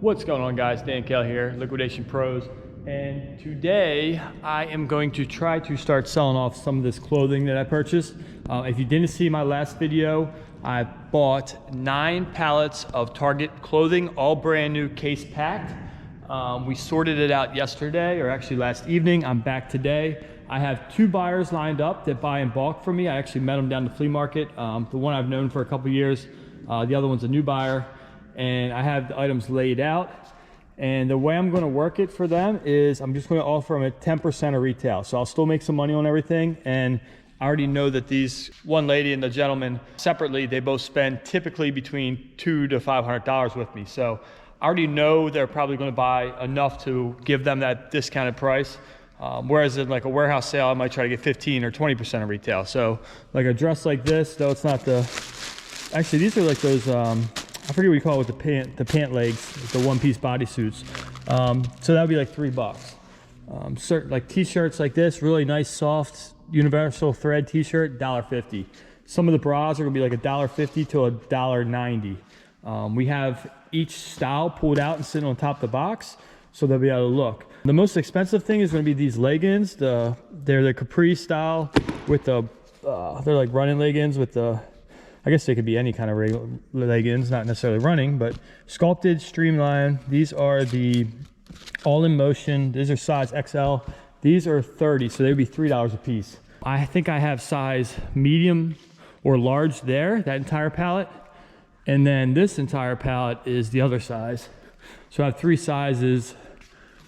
What's going on, guys? Dan Kell here, Liquidation Pros, and today I am going to try to start selling off some of this clothing that I purchased. If you didn't see my last video, I bought 9 pallets of Target clothing, all brand new, case packed. We sorted it out yesterday, or actually last evening. I'm back today. I have 2 buyers lined up that buy in bulk from me. I actually met them down the flea market. The one I've known for a couple years, the other one's a new buyer. And I have the items laid out. And the way I'm gonna work it for them is I'm just gonna offer them at 10% of retail. So I'll still make some money on everything. And I already know that these, one lady and the gentleman separately, they both spend typically between $200 to $500 with me. So I already know they're probably gonna buy enough to give them that discounted price. Whereas in like a warehouse sale, I might try to get 15 or 20% of retail. So like a dress like this, though it's not the, actually these are like those, I forget what you call it with the pant legs, the one-piece bodysuits. So that would be like $3. Certain like t-shirts like this, really nice, soft, universal thread t-shirt, $1.50. Some of the bras are gonna be like $1.50 to $1.90. We have each style pulled out and sitting on top of the box, so they'll be able to look. The most expensive thing is gonna be these leggings. They're the capri style with the, they're like running leggings with the, I guess they could be any kind of leggings, not necessarily running, but sculpted, streamlined. These are the all in motion. These are size XL. These are 30, so they'd be $3 a piece. I think I have size medium or large there, that entire pallet. And then this entire pallet is the other size. So I have 3 sizes,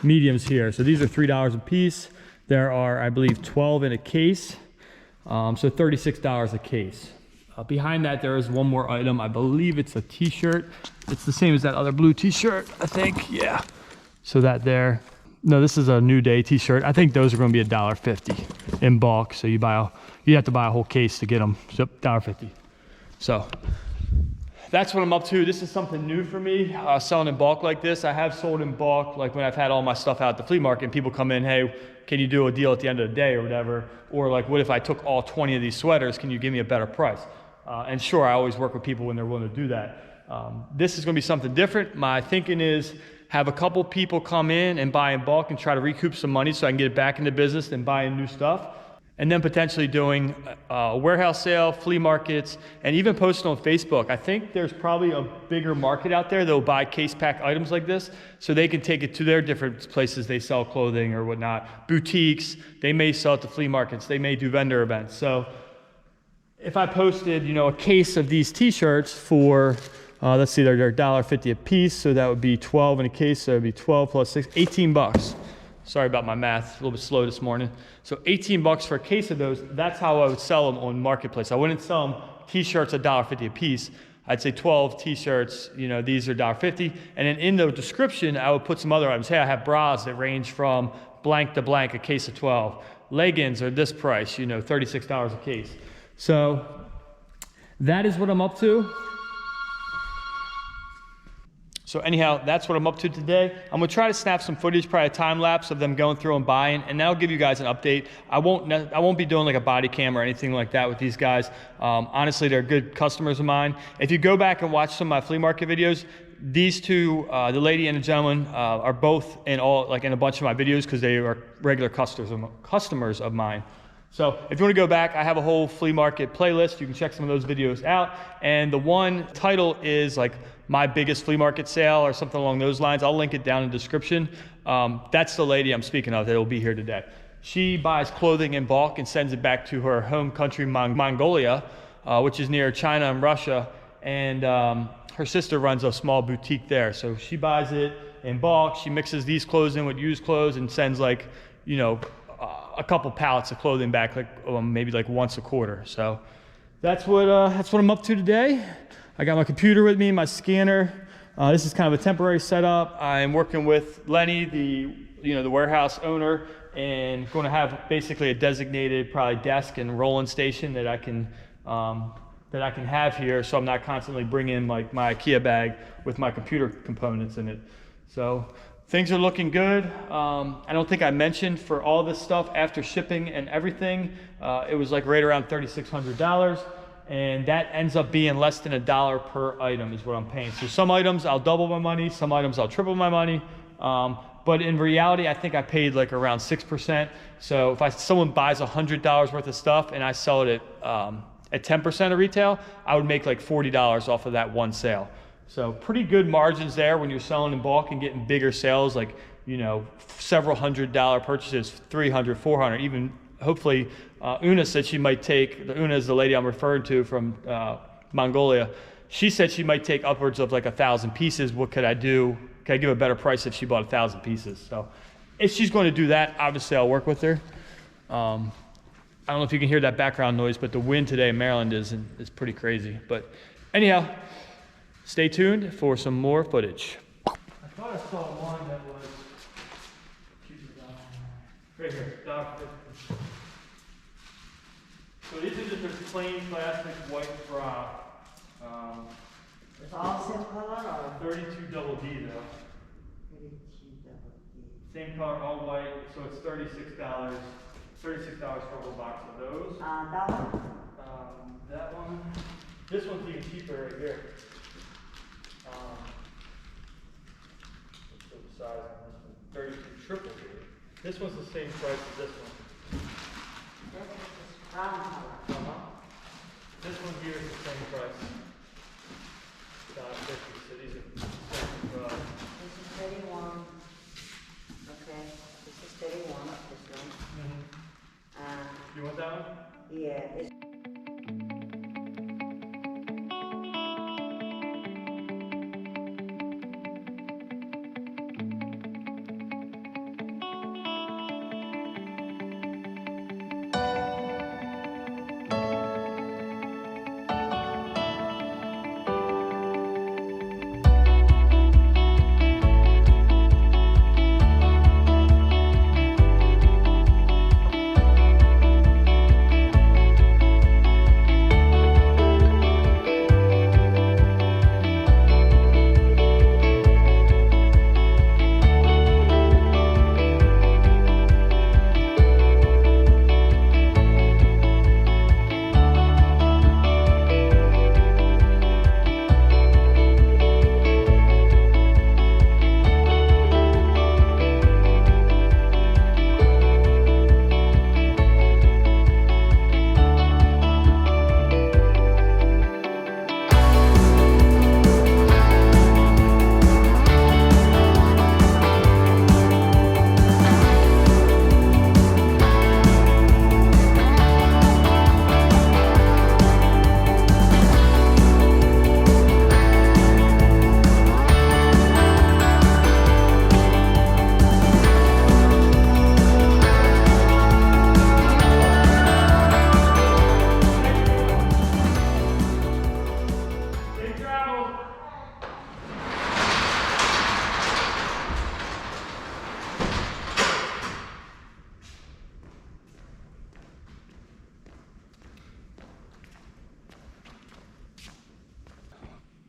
mediums here. So these are $3 a piece. There are, I believe, 12 in a case. So $36 a case. Behind that, there is one more item. I believe it's a t-shirt. It's the same as that other blue t-shirt, I think. Yeah. So that there. No, this is a New Day t-shirt. I think those are going to be $1.50 in bulk. So you have to buy a whole case to get them. So $1.50. So that's what I'm up to. This is something new for me, selling in bulk like this. I have sold in bulk, like when I've had all my stuff out at the flea market and people come in, hey, can you do a deal at the end of the day or whatever? Or like, what if I took all 20 of these sweaters? Can you give me a better price? And sure, I always work with people when they're willing to do that. This is gonna be something different. My thinking is have a couple people come in and buy in bulk and try to recoup some money so I can get it back into business and buy in new stuff. And then potentially doing a warehouse sale, flea markets, and even posting on Facebook. I think there's probably a bigger market out there that'll buy case pack items like this so they can take it to their different places they sell clothing or whatnot. Boutiques, they may sell it to flea markets, they may do vendor events. So if I posted, you know, a case of these t-shirts for, let's see, they're $1.50 a piece, so that would be 12 in a case, so it would be 12 plus 6, $18. Sorry about my math, a little bit slow this morning. So $18 for a case of those, that's how I would sell them on Marketplace. I wouldn't sell them t-shirts at $1.50 a piece. I'd say 12 t-shirts, you know, these are $1.50. And then in the description, I would put some other items. Hey, I have bras that range from blank to blank, a case of 12. Leggings are this price, you know, $36 a case. So that is what I'm up to. So anyhow, that's what I'm up to today. I'm gonna try to snap some footage, probably a time lapse of them going through and buying, and that'll give you guys an update. I won't be doing like a body cam or anything like that with these guys. Honestly, they're good customers of mine. If you go back and watch some of my flea market videos, these two, the lady and the gentleman, are both in a bunch of my videos because they are regular customers of mine. So if you want to go back, I have a whole flea market playlist. You can check some of those videos out. And the one title is like my biggest flea market sale or something along those lines. I'll link it down in the description. That's the lady I'm speaking of that will be here today. She buys clothing in bulk and sends it back to her home country, Mongolia, which is near China and Russia. And her sister runs a small boutique there. So she buys it in bulk. She mixes these clothes in with used clothes and sends like, you know, a couple pallets of clothing back, like maybe like once a quarter. So that's what I'm up to today. I got my computer with me, my scanner. This is kind of a temporary setup. I'm working with Lenny, the warehouse owner, and going to have basically a designated probably desk and rolling station that I can have here, so I'm not constantly bringing like my IKEA bag with my computer components in it. So things are looking good. I don't think I mentioned for all this stuff after shipping and everything, it was like right around $3,600. and that ends up being less than $1 per item is what I'm paying. So some items I'll double my money, some items I'll triple my money. But in reality, I think I paid like around 6%. So if someone buys $100 worth of stuff and I sell it at 10% of retail, I would make like $40 off of that one sale. So pretty good margins there when you're selling in bulk and getting bigger sales, like, you know, several $100 purchases, 300, 400, even hopefully Una said she might take, Una is the lady I'm referring to from Mongolia. She said she might take upwards of like 1,000 pieces. What could I do? Can I give a better price if she bought 1,000 pieces? So if she's going to do that, obviously I'll work with her. I don't know if you can hear that background noise, but the wind today in Maryland is pretty crazy. But anyhow, stay tuned for some more footage. I thought I saw one that was right here. So these are just a plain plastic white bra. It's all same color or? 32 double D though. 32 double D. Same color, all white, so it's $36. $36 for a whole box of those. That one? That one. This one's even cheaper right here. What's the size on this one? 32 triple D. This one's the same price as this one. This is brown color. This one here is the same price. $50. So these are This is 31. Okay, this is 31. This one. You want that one? Yeah. It's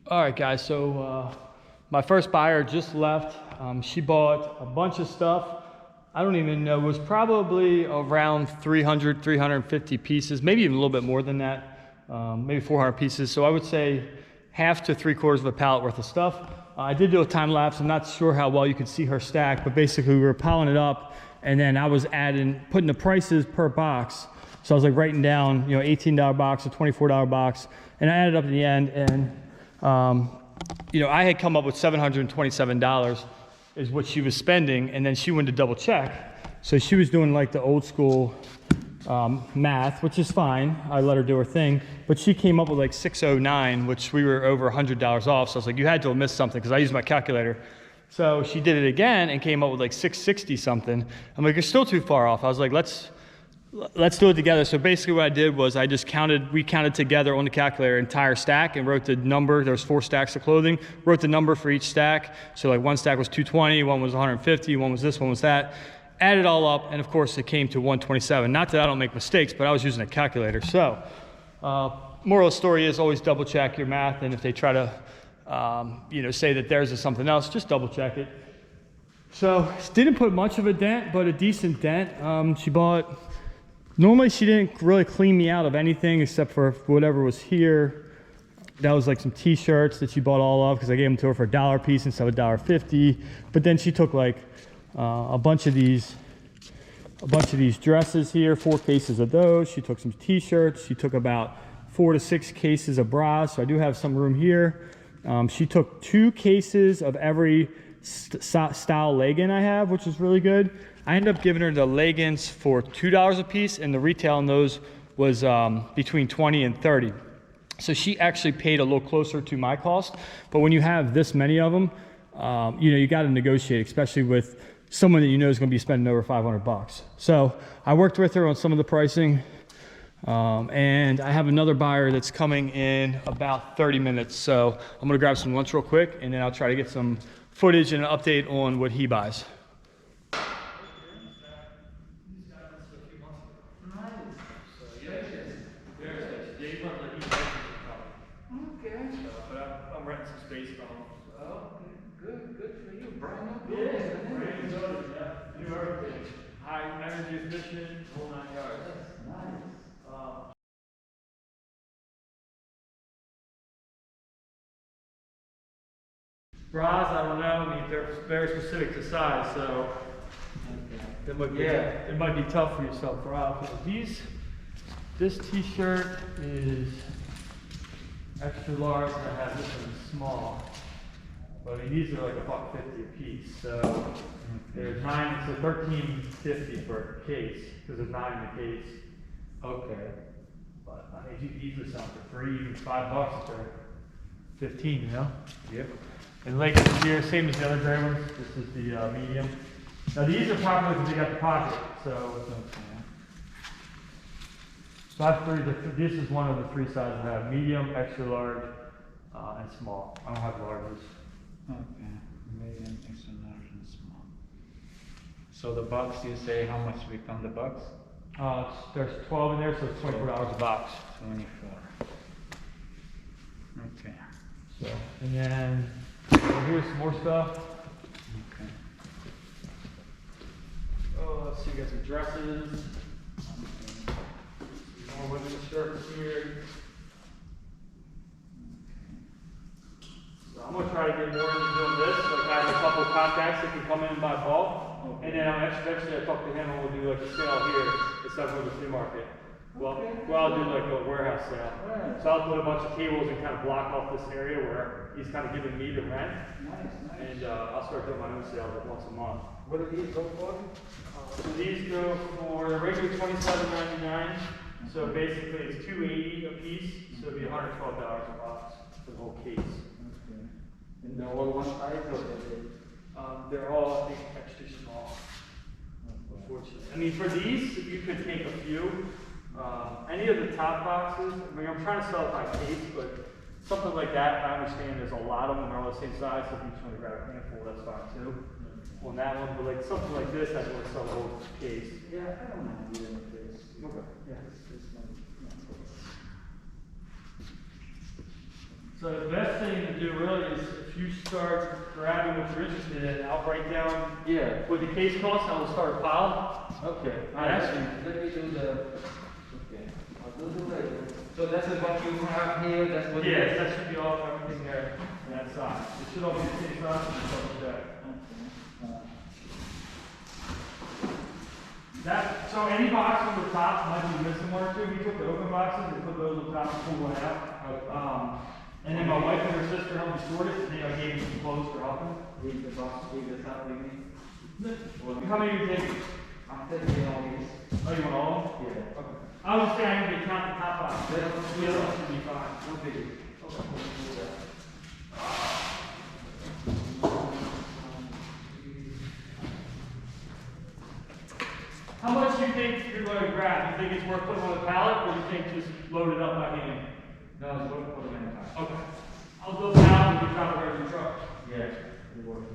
All right, guys, so my first buyer just left. She bought a bunch of stuff. I don't even know, it was probably around 300, 350 pieces, maybe even a little bit more than that, maybe 400 pieces. So I would say half to 3/4 of a pallet worth of stuff. I did do a time lapse. I'm not sure how well you could see her stack, but basically we were piling it up, and then I was putting the prices per box. So I was like writing down, you know, $18 box, a $24 box, and I added up at the end, and you know, I had come up with $727 is what she was spending, and then she went to double check. So she was doing like the old school math, which is fine. I let her do her thing, but she came up with like 609, which we were over $100 off. So I was like, you had to have missed something, because I used my calculator. So she did it again and came up with like 660 something. I'm like, you're still too far off. I was like, let's do it together. So basically what I did was we counted together on the calculator entire stack and wrote the number. There was 4 stacks of clothing, wrote the number for each stack. So like one stack was 220, one was 150, one was this, one was that. Added it all up, and of course it came to 127. Not that I don't make mistakes, but I was using a calculator. So moral of the story is always double check your math, and if they try to you know, say that theirs is something else, just double check it. So didn't put much of a dent, but a decent dent. She bought Normally she didn't really clean me out of anything except for whatever was here. That was like some t-shirts that she bought all of because I gave them to her for $1 a piece instead of $1.50. But then she took like a bunch of these dresses here, 4 cases of those. She took some t-shirts. She took about 4 to 6 cases of bras. So I do have some room here. She took 2 cases of every style legging I have, which is really good. I ended up giving her the leggings for $2 a piece, and the retail on those was between 20 and 30. So she actually paid a little closer to my cost. But when you have this many of them, you know, you got to negotiate, especially with someone that you know is going to be spending over $500. So I worked with her on some of the pricing, and I have another buyer that's coming in about 30 minutes. So I'm going to grab some lunch real quick, and then I'll try to get some footage and an update on what he buys. Bras, I don't know. I mean, they're very specific to size, so it might be tough for yourself. Bras. This T-shirt is extra large, and I have this one small. But I mean, these are like $1.50 a piece, so there's 9, so $13.50 per case because there's 9 in the case. Okay. But I mean, you could easily sell for free, even $5 if they're 15, you know? Yep. And leggings here, same as the other gray ones. This is the medium. Now these are popular because they got the pocket, so. So I have 3. This is one of the 3 sizes I have: medium, extra large, and small. I don't have larges. Okay, medium, extra large, and small. So the box, you say how much become the box? There's 12 in there, so it's $24 a box. 24. Okay. So, and then here's some more stuff. Okay. Oh, let's see, we got some dresses. More women's shirts here. So I'm gonna try to get more into doing this. Like I have a couple of contacts that can come in and buy bulk. Okay. And then eventually I talk to him and we'll do like a sale here instead of the flea market. Well, I'll do like a warehouse sale. Right. So I'll put a bunch of tables and kind of block off this area where he's kind of giving me the rent. Nice. And I'll start doing my own sales like once a month. What do these go for? So these go for the regular $27.99. So basically it's $280 a piece. So it'd be $112 a box for the whole case. Okay. And they're all one size or they're all, I think, extra small. Unfortunately. I mean, for these, you could take a few. Any of the top boxes, I mean, I'm trying to sell it by case, but something like that, I understand there's a lot of them, they're all the same size, so if you just want to grab a handful, that's fine too. On that one, but like something like this, I'd want to sell the whole case. Yeah, I don't mind doing this. Okay. Yeah, this one. So the best thing to do really is if you start grabbing what you're interested in, I'll break down what the case costs, and I'll start a pile. Okay. Actually, let me do the. Okay. I'll do the label. So that's what you have here. That's what. Yes, that should be all everything there on that side. It should all be the same size. Just double check. So any box on the top might be missing one or two. We took the open boxes and put those on top and pulled one out. And then my wife and her sister helped me sort it, and then I gave them some clothes for helping. Leave the box, leave the top with me. How many are you taking? I'm taking all these. Oh, you want all of them? Yeah. Okay. I was saying I need to count the top box. The other one should be fine. No biggie. Okay. How much do you think you're going to grab? Do you think it's worth putting on a pallet, or do you think just load it up by hand? No, it's worth for the manufacturer. Okay. I'll go down and we drop it over the truck. Yeah, it works.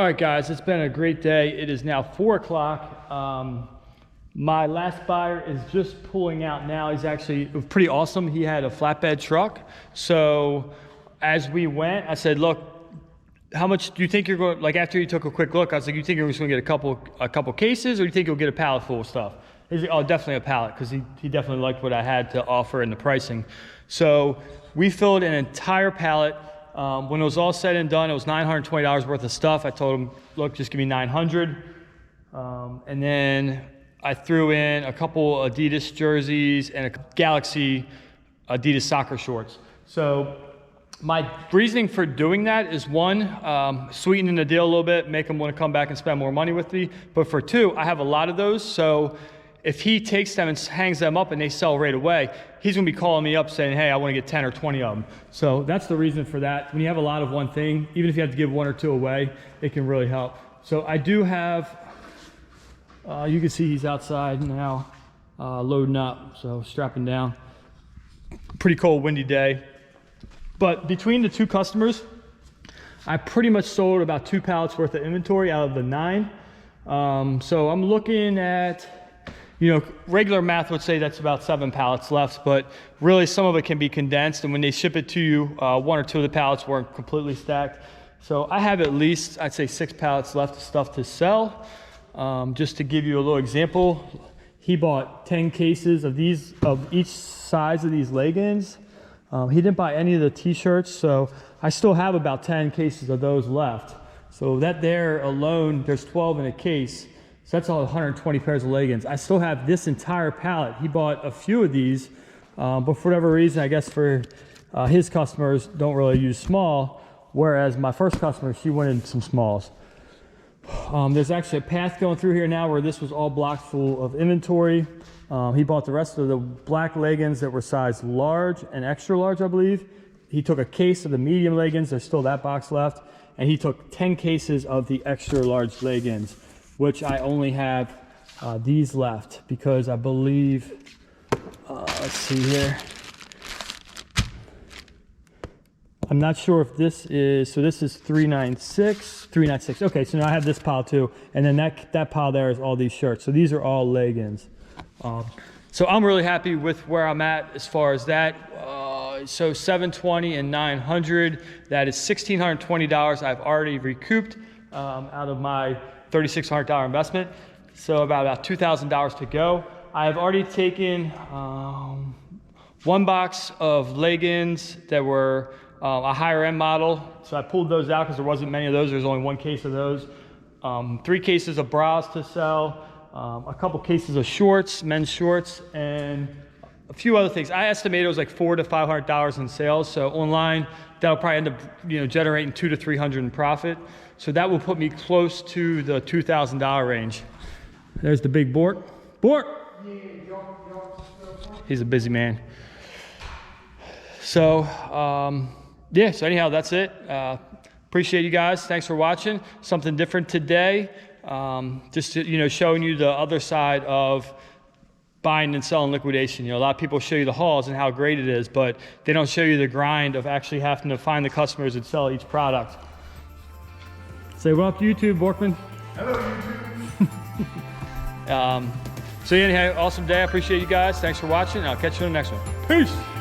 All right, guys, it's been a great day. It is now 4 o'clock. My last buyer is just pulling out now. He's actually pretty awesome. He had a flatbed truck. So as we went, I said, look, how much do you think you're going, like after you took a quick look, I was like, you think you're just gonna get a couple cases, or do you think you'll get a pallet full of stuff? He's like, oh, definitely a pallet, because he definitely liked what I had to offer and the pricing. So we filled an entire pallet. When it was all said and done, it was $920 worth of stuff. I told him, look, just give me $900. And then I threw in a couple Adidas jerseys and a Galaxy Adidas soccer shorts. So my reasoning for doing that is one, sweetening the deal a little bit, make them want to come back and spend more money with me. But for two, I have a lot of those. So if he takes them and hangs them up and they sell right away, he's gonna be calling me up saying, hey, I wanna get 10 or 20 of them. So that's the reason for that. When you have a lot of one thing, even if you have to give 1 or 2 away, it can really help. So I do have, you can see he's outside now, loading up, so strapping down. Pretty cold, windy day. But between the 2 customers, I pretty much sold about 2 pallets worth of inventory out of the 9. So I'm looking at, you know, regular math would say that's about 7 pallets left, but really some of it can be condensed, and when they ship it to you, 1 or 2 of the pallets weren't completely stacked. So I have at least, I'd say 6 pallets left of stuff to sell. Just to give you a little example, he bought 10 cases of these, of each size of these leggings. He didn't buy any of the t-shirts, so I still have about 10 cases of those left. So that there alone, there's 12 in a case. So that's all 120 pairs of leggings. I still have this entire pallet. He bought a few of these, but for whatever reason, I guess for his customers don't really use small, whereas my first customer, she wanted some smalls. There's actually a path going through here now where this was all blocked full of inventory. He bought the rest of the black leggings that were size large and extra large, I believe. He took a case of the medium leggings, there's still that box left, and he took 10 cases of the extra large leggings, which I only have these left because I believe, let's see here. I'm not sure if this is, so this is 396. Okay, so now I have this pile too. And then that pile there is all these shirts. So these are all leggings. So I'm really happy with where I'm at as far as that. So 720 and 900, that is $1,620 I've already recouped out of my $3,600 investment. So about $2,000 to go. I've already taken 1 box of leggings that were a higher end model. So I pulled those out because there wasn't many of those. There's only 1 case of those. 3 cases of bras to sell, a couple cases of shorts, men's shorts, and a few other things. I estimated it was like $400 to $500 in sales. So online, that'll probably end up, you know, generating $200 to $300 in profit. So that will put me close to the $2,000 range. There's the big Bort. Bort! He's a busy man. So, yeah, so anyhow, that's it. Appreciate you guys. Thanks for watching. Something different today. Just, you know, showing you the other side of buying and selling liquidation. You know, a lot of people show you the hauls and how great it is, but they don't show you the grind of actually having to find the customers and sell each product. Say what up to YouTube, Borkman. Hello, YouTube. So anyhow, awesome day. I appreciate you guys. Thanks for watching. I'll catch you on the next one. Peace.